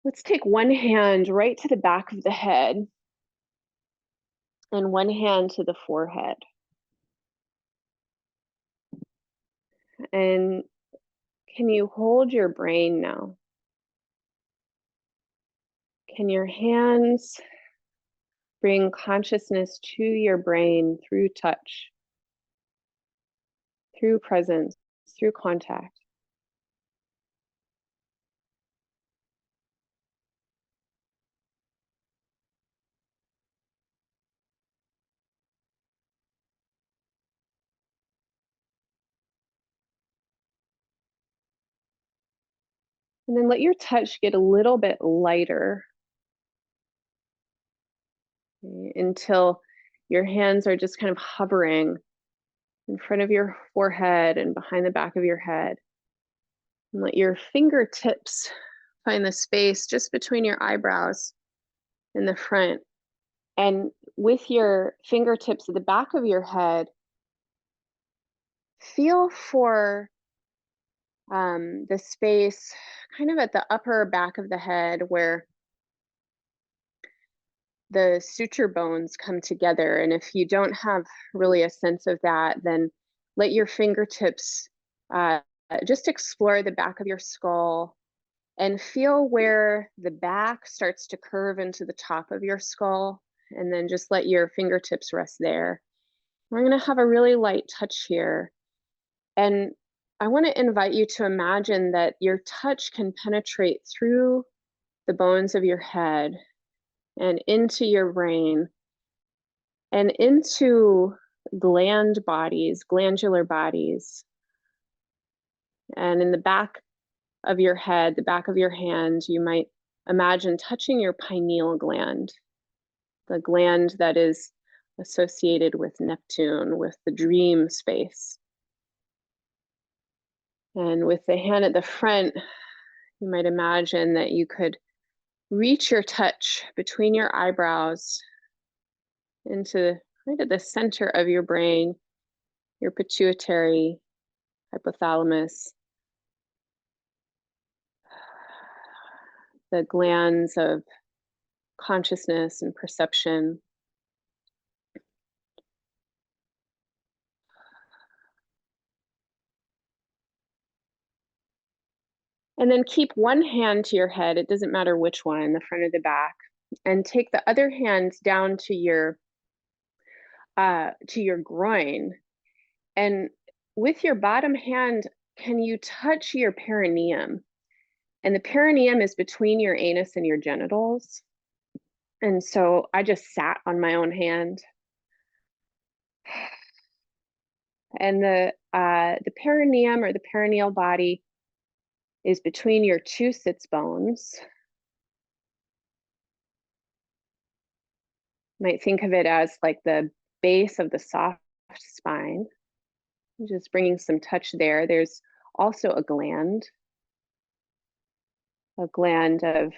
Let's take one hand right to the back of the head and one hand to the forehead. And can you hold your brain now? Can your hands bring consciousness to your brain through touch, through presence, through contact? And then let your touch get a little bit lighter, okay, until your hands are just kind of hovering in front of your forehead and behind the back of your head. And let your fingertips find the space just between your eyebrows in the front. And with your fingertips at the back of your head, feel for the space kind of at the upper back of the head where the suture bones come together. And if you don't have really a sense of that, then let your fingertips just explore the back of your skull and feel where the back starts to curve into the top of your skull. And then just let your fingertips rest there. We're going to have a really light touch here. And I want to invite you to imagine that your touch can penetrate through the bones of your head and into your brain and into glandular bodies. And in the back of your head, the back of your hand, you might imagine touching your pineal gland, the gland that is associated with Neptune, with the dream space. And with the hand at the front, you might imagine that you could reach your touch between your eyebrows into right at the center of your brain, your pituitary, hypothalamus, the glands of consciousness and perception. And then keep one hand to your head, it doesn't matter which one, the front or the back, and take the other hand down to your groin. And with your bottom hand, can you touch your perineum? And the perineum is between your anus and your genitals. And so I just sat on my own hand. And the perineum, or the perineal body, is between your two sits bones. You might think of it as like the base of the soft spine. Just bringing some touch there. There's also a gland of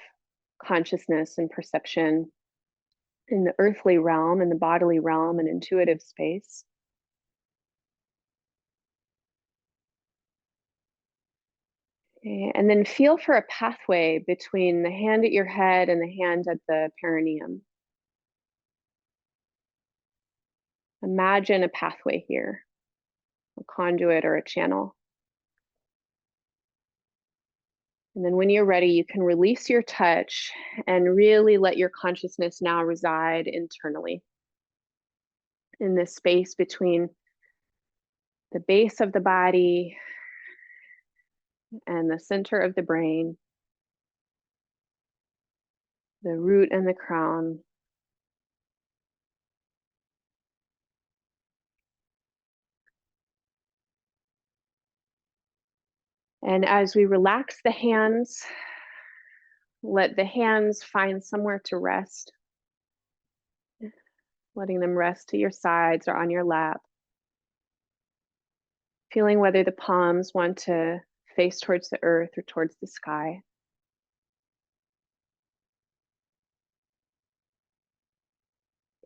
consciousness and perception in the earthly realm, in the bodily realm, and intuitive space. Okay, and then feel for a pathway between the hand at your head and the hand at the perineum. Imagine a pathway here, a conduit or a channel. And then when you're ready, you can release your touch and really let your consciousness now reside internally in this space between the base of the body and the center of the brain, the root and the crown. And as we relax the hands, let the hands find somewhere to rest, letting them rest to your sides or on your lap. Feeling whether the palms want to face towards the earth or towards the sky.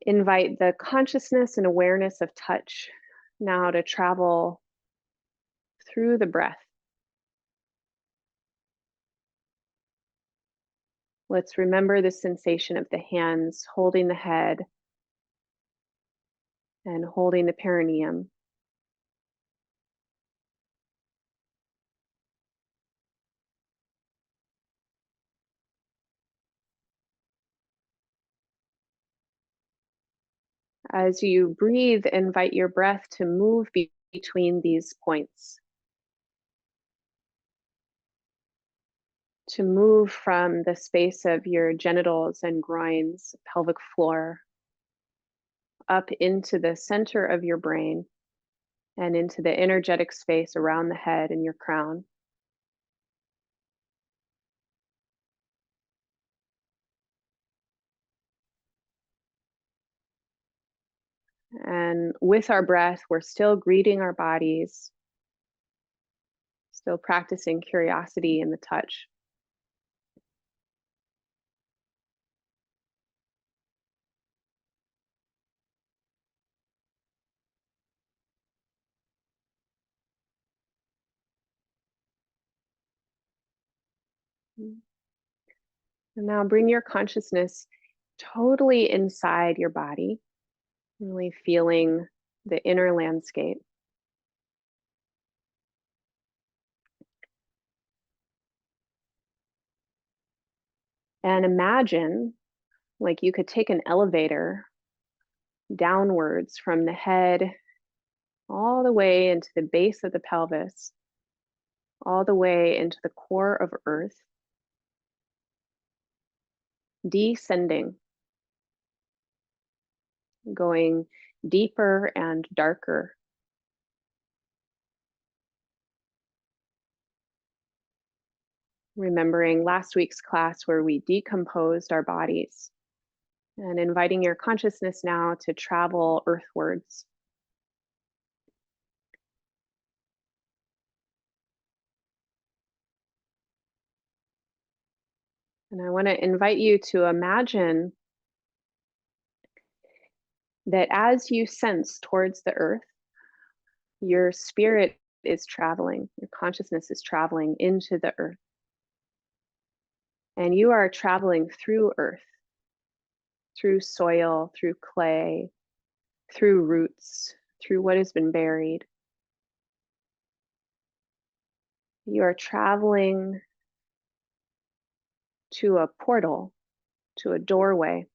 Invite the consciousness and awareness of touch now to travel through the breath. Let's remember the sensation of the hands holding the head and holding the perineum. As you breathe, invite your breath to move between these points, to move from the space of your genitals and groins, pelvic floor, up into the center of your brain and into the energetic space around the head and your crown. And with our breath, we're still greeting our bodies, still practicing curiosity in the touch. And now bring your consciousness totally inside your body, really feeling the inner landscape. And imagine like you could take an elevator downwards from the head all the way into the base of the pelvis, all the way into the core of Earth, descending, going deeper and darker. Remembering last week's class where we decomposed our bodies, and inviting your consciousness now to travel earthwards. And I want to invite you to imagine that as you sense towards the earth, your spirit is traveling, your consciousness is traveling into the earth. And you are traveling through earth, through soil, through clay, through roots, through what has been buried. You are traveling to a portal, to a doorway.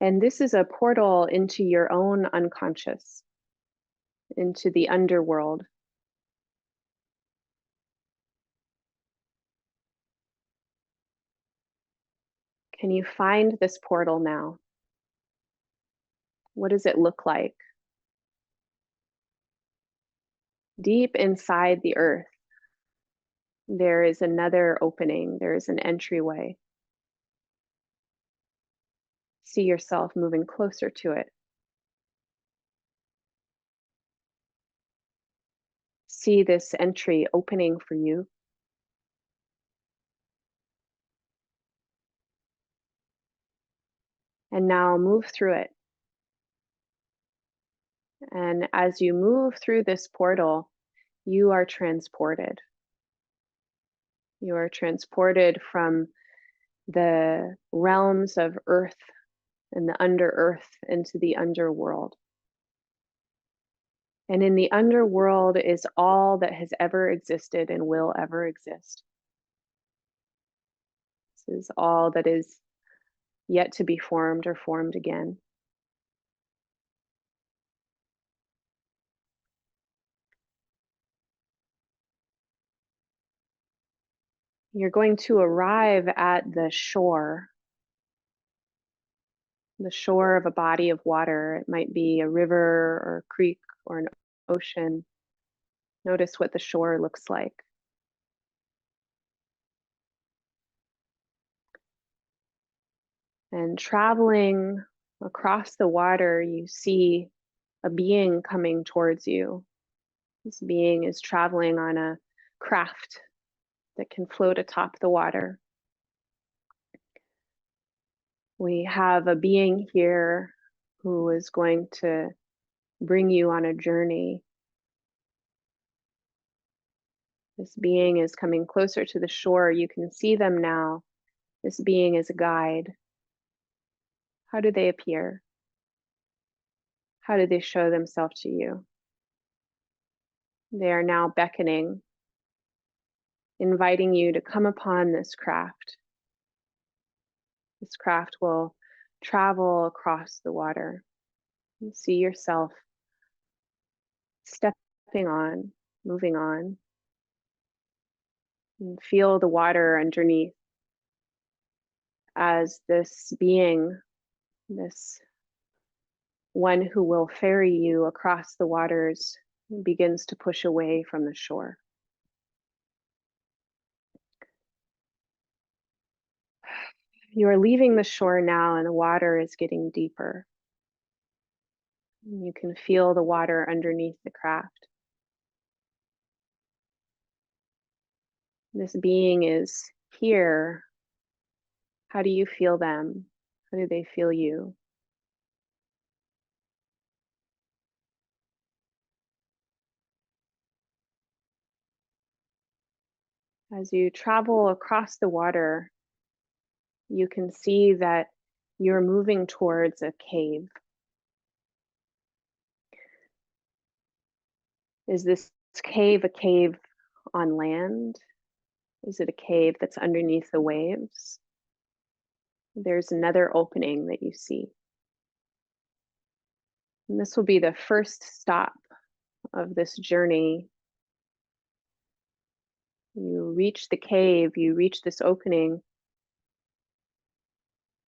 And this is a portal into your own unconscious, into the underworld. Can you find this portal now? What does it look like? Deep inside the earth, there is another opening, there is an entryway. See yourself moving closer to it. See this entry opening for you. And now move through it. And as you move through this portal, you are transported. You are transported from the realms of earth and the under earth into the underworld. And in the underworld is all that has ever existed and will ever exist. This is all that is yet to be formed or formed again. You're going to arrive at the shore of a body of water. It might be a river or a creek or an ocean. Notice what the shore looks like. And traveling across the water, you see a being coming towards you. This being is traveling on a craft that can float atop the water. We have a being here who is going to bring you on a journey. This being is coming closer to the shore. You can see them now. This being is a guide. How do they appear? How do they show themselves to you? They are now beckoning, inviting you to come upon this craft. This craft will travel across the water. You see yourself stepping on, moving on, and feel the water underneath as this being, this one who will ferry you across the waters, begins to push away from the shore. You are leaving the shore now, and the water is getting deeper. You can feel the water underneath the craft. This being is here. How do you feel them? How do they feel you? As you travel across the water, you can see that you're moving towards a cave. Is this cave a cave on land? Is it a cave that's underneath the waves? There's another opening that you see. And this will be the first stop of this journey. You reach the cave, you reach this opening,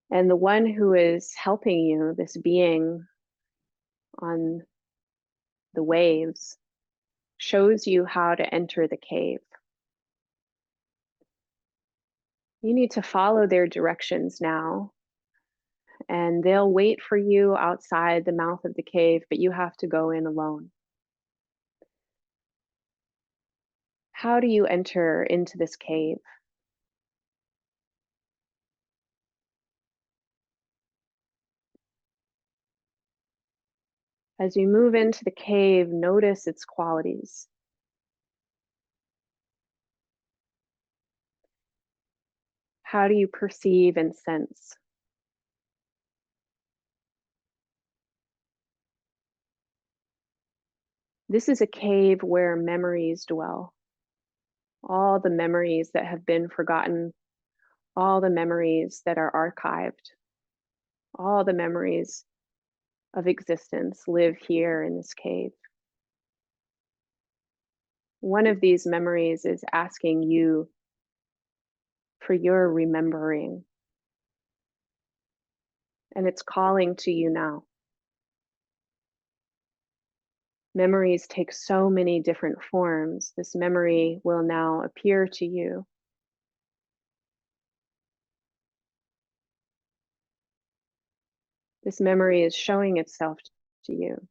and the one who is helping you, this being on the waves, shows you how to enter the cave. You need to follow their directions now, and they'll wait for you outside the mouth of the cave, but you have to go in alone. How do you enter into this cave? As you move into the cave, notice its qualities. How do you perceive and sense? This is a cave where memories dwell. All the memories that have been forgotten, all the memories that are archived, all the memories of existence live here in this cave. One of these memories is asking you for your remembering, and it's calling to you now. Memories take so many different forms. This memory will now appear to you. This memory is showing itself to you.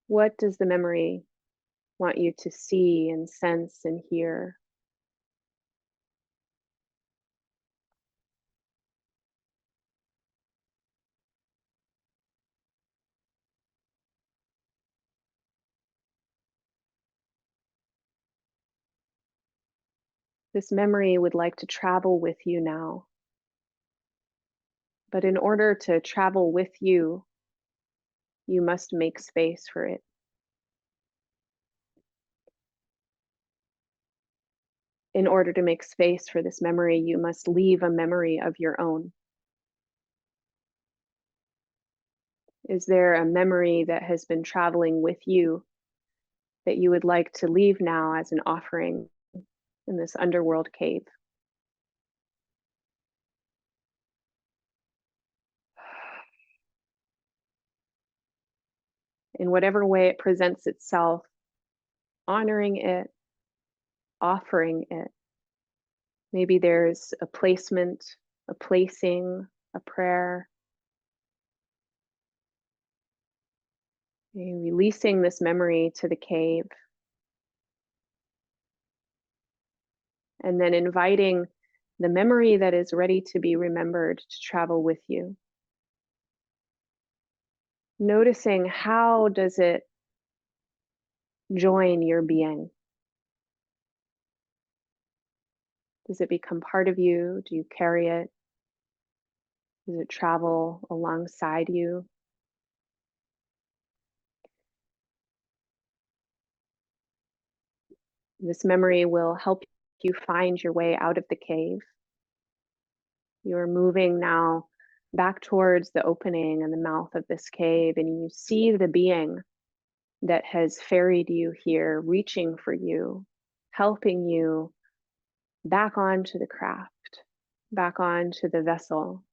What does the memory want you to see and sense and hear? This memory would like to travel with you now. But in order to travel with you, you must make space for it. In order to make space for this memory, you must leave a memory of your own. Is there a memory that has been traveling with you that you would like to leave now as an offering in this underworld cave? In whatever way it presents itself, honoring it, offering it. Maybe there's a placement, a placing, a prayer. Releasing this memory to the cave. And then inviting the memory that is ready to be remembered to travel with you. Noticing how does it join your being? Does it become part of you? Do you carry it? Does it travel alongside you? This memory will help you find your way out of the cave. You're moving now back towards the opening and the mouth of this cave, and you see the being that has ferried you here, reaching for you, helping you back onto the craft, back onto the vessel.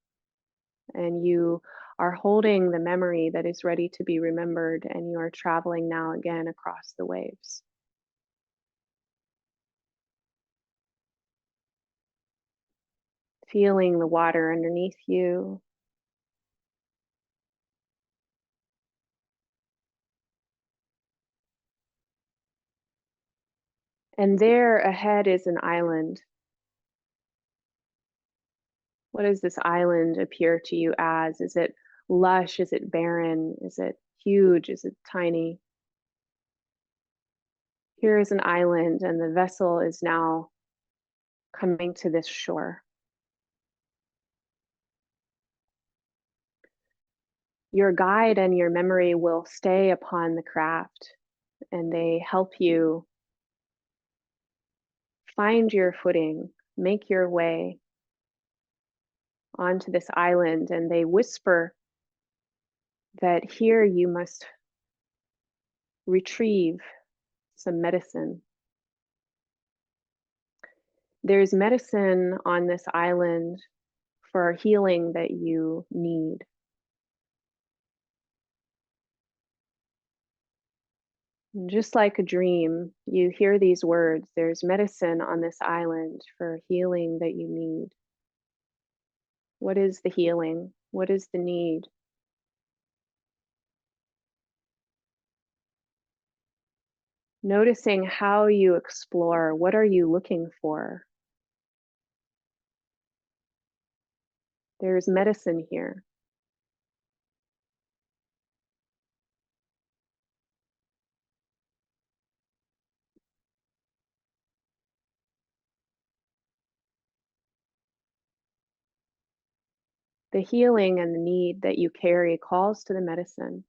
And you are holding the memory that is ready to be remembered, and you are traveling now again across the waves. Feeling the water underneath you. And there ahead is an island. What does this island appear to you as? Is it lush? Is it barren? Is it huge? Is it tiny? Here is an island, and the vessel is now coming to this shore. Your guide and your memory will stay upon the craft, and they help you find your footing, make your way onto this island, and they whisper that here you must retrieve some medicine. There's medicine on this island for healing that you need. And just like a dream, you hear these words, there's medicine on this island for healing that you need. What is the healing? What is the need? Noticing how you explore, what are you looking for? There's medicine here. The healing and the need that you carry calls to the medicine,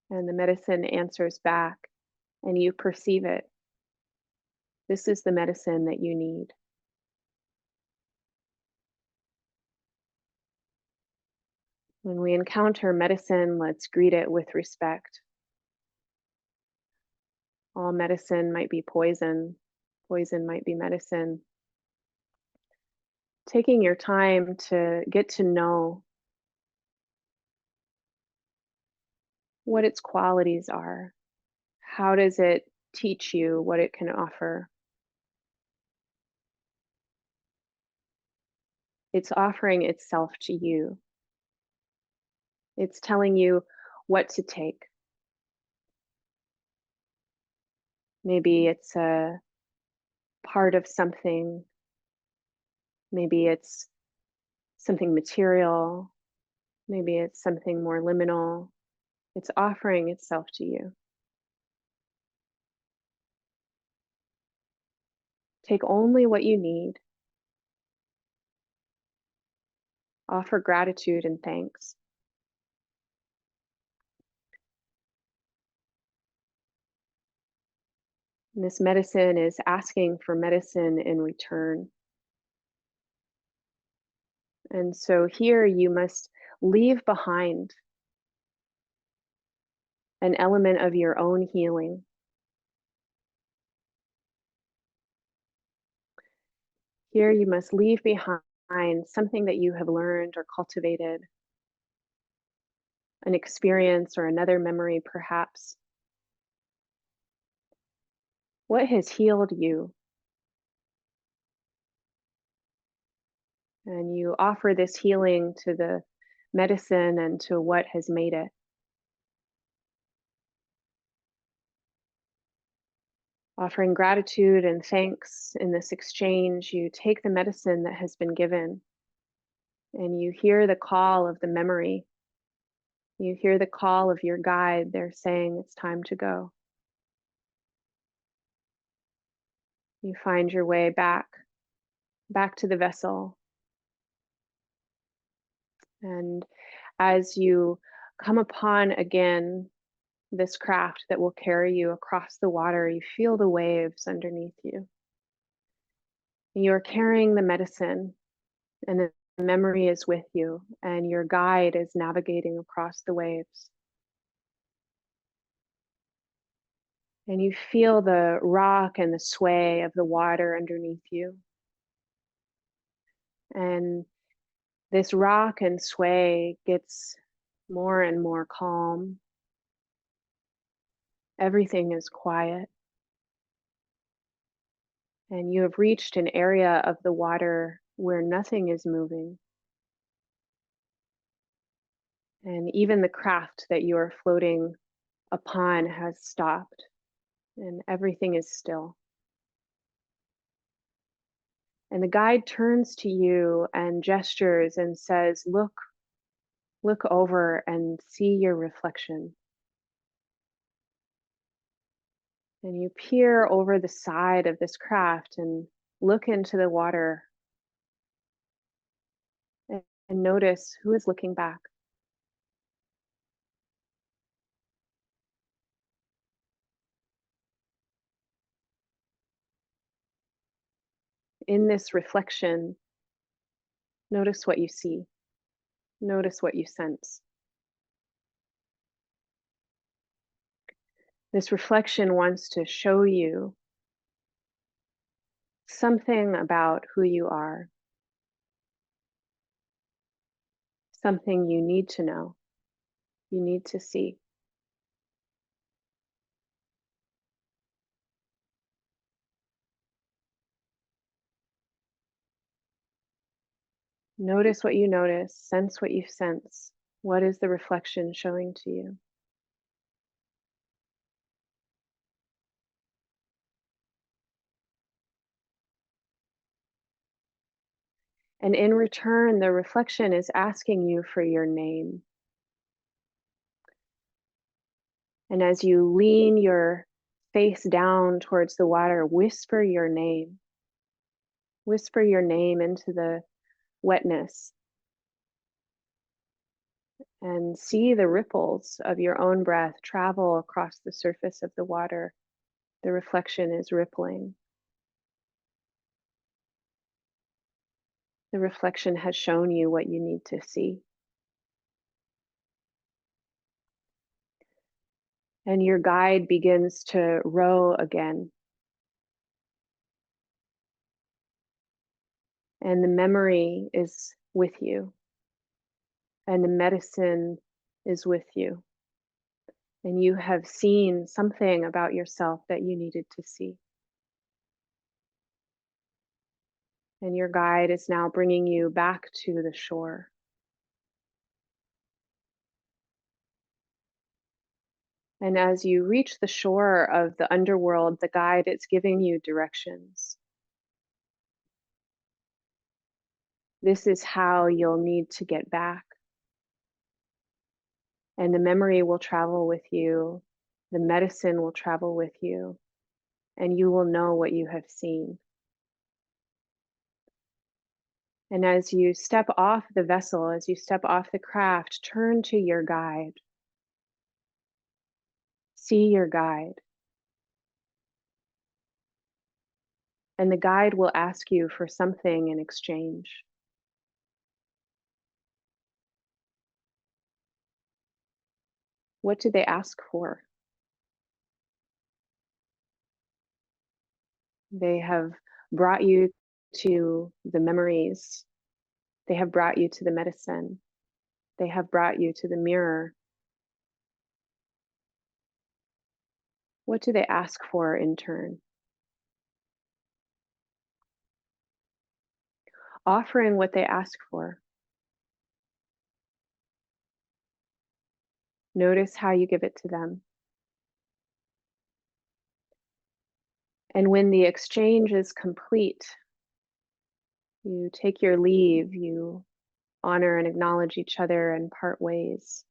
and the medicine answers back, and you perceive it. This is the medicine that you need. When we encounter medicine, let's greet it with respect. All medicine might be poison, poison might be medicine. Taking your time to get to know what its qualities are. How does it teach you what it can offer? It's offering itself to you. It's telling you what to take. Maybe it's a part of something. Maybe it's something material. Maybe it's something more liminal. It's offering itself to you. Take only what you need. Offer gratitude and thanks. And this medicine is asking for medicine in return. And so here you must leave behind an element of your own healing. Here you must leave behind something that you have learned or cultivated, an experience or another memory perhaps. What has healed you? And you offer this healing to the medicine and to what has made it. Offering gratitude and thanks in this exchange, you take the medicine that has been given and you hear the call of the memory. You hear the call of your guide. They're saying it's time to go. You find your way back to the vessel. And as you come upon again this craft that will carry you across the water, you feel the waves underneath you. You're carrying the medicine, and the memory is with you, and your guide is navigating across the waves. And you feel the rock and the sway of the water underneath you. And this rock and sway gets more and more calm. Everything is quiet. And you have reached an area of the water where nothing is moving. And even the craft that you are floating upon has stopped, and everything is still. And the guide turns to you and gestures and says, look over and see your reflection. And you peer over the side of this craft and look into the water and notice who is looking back. In this reflection, notice what you see. Notice what you sense. This reflection wants to show you something about who you are, something you need to know, you need to see. Notice what you notice, sense what you sense. What is the reflection showing to you? And in return, the reflection is asking you for your name. And as you lean your face down towards the water, whisper your name. Whisper your name into the wetness and see the ripples of your own breath travel across the surface of the water. The reflection is rippling. The reflection has shown you what you need to see. And your guide begins to row again. And the memory is with you. And the medicine is with you. And you have seen something about yourself that you needed to see. And your guide is now bringing you back to the shore. And as you reach the shore of the underworld, the guide is giving you directions. This is how you'll need to get back. And the memory will travel with you. The medicine will travel with you. And you will know what you have seen. And as you step off the vessel, as you step off the craft, turn to your guide. See your guide. And the guide will ask you for something in exchange. What do they ask for? They have brought you to the memories. They have brought you to the medicine. They have brought you to the mirror. What do they ask for in turn? Offering what they ask for. Notice how you give it to them. And when the exchange is complete, you take your leave, you honor and acknowledge each other and part ways.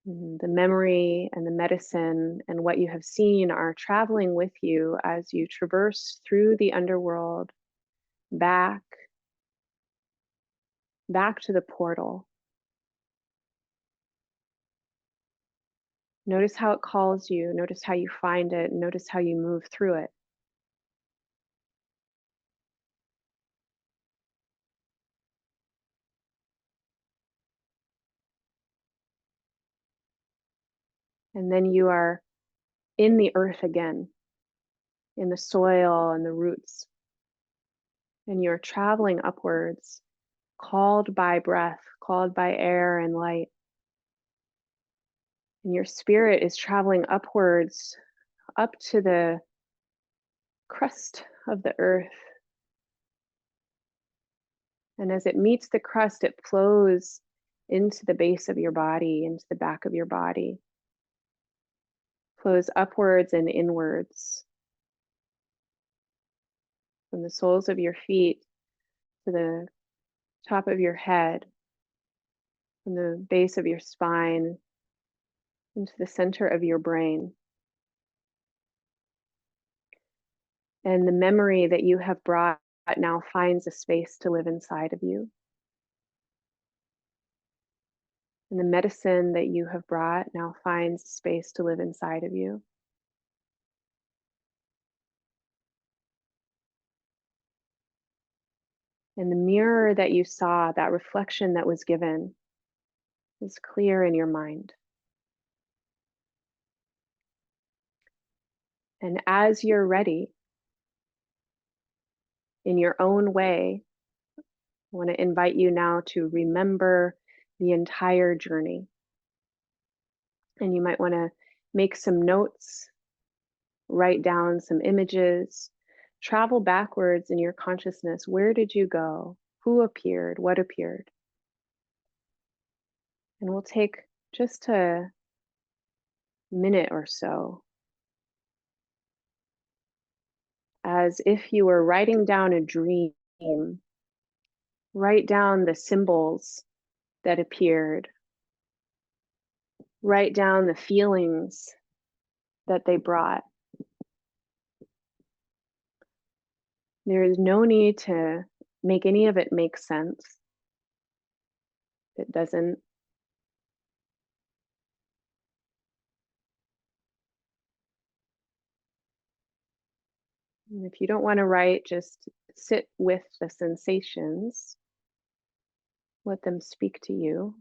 The memory and the medicine and what you have seen are traveling with you as you traverse through the underworld back to the portal. Notice how it calls you, notice how you find it, notice how you move through it. And then you are in the earth again, in the soil and the roots. And you're traveling upwards, called by breath, called by air and light. And your spirit is traveling upwards, up to the crust of the earth. And as it meets the crust, it flows into the base of your body, into the back of your body, flows upwards and inwards from the soles of your feet to the top of your head, from the base of your spine into the center of your brain. And the memory that you have brought now finds a space to live inside of you. And the medicine that you have brought now finds space to live inside of you. And the mirror that you saw, that reflection that was given, is clear in your mind. And as you're ready, in your own way, I want to invite you now to remember the entire journey. And you might want to make some notes, write down some images, travel backwards in your consciousness. Where did you go? Who appeared? What appeared? And we'll take just a minute or so, as if you were writing down a dream. Write down the symbols that appeared. Write down the feelings that they brought. There is no need to make any of it make sense. It doesn't. And if you don't want to write, just sit with the sensations. Let them speak to you.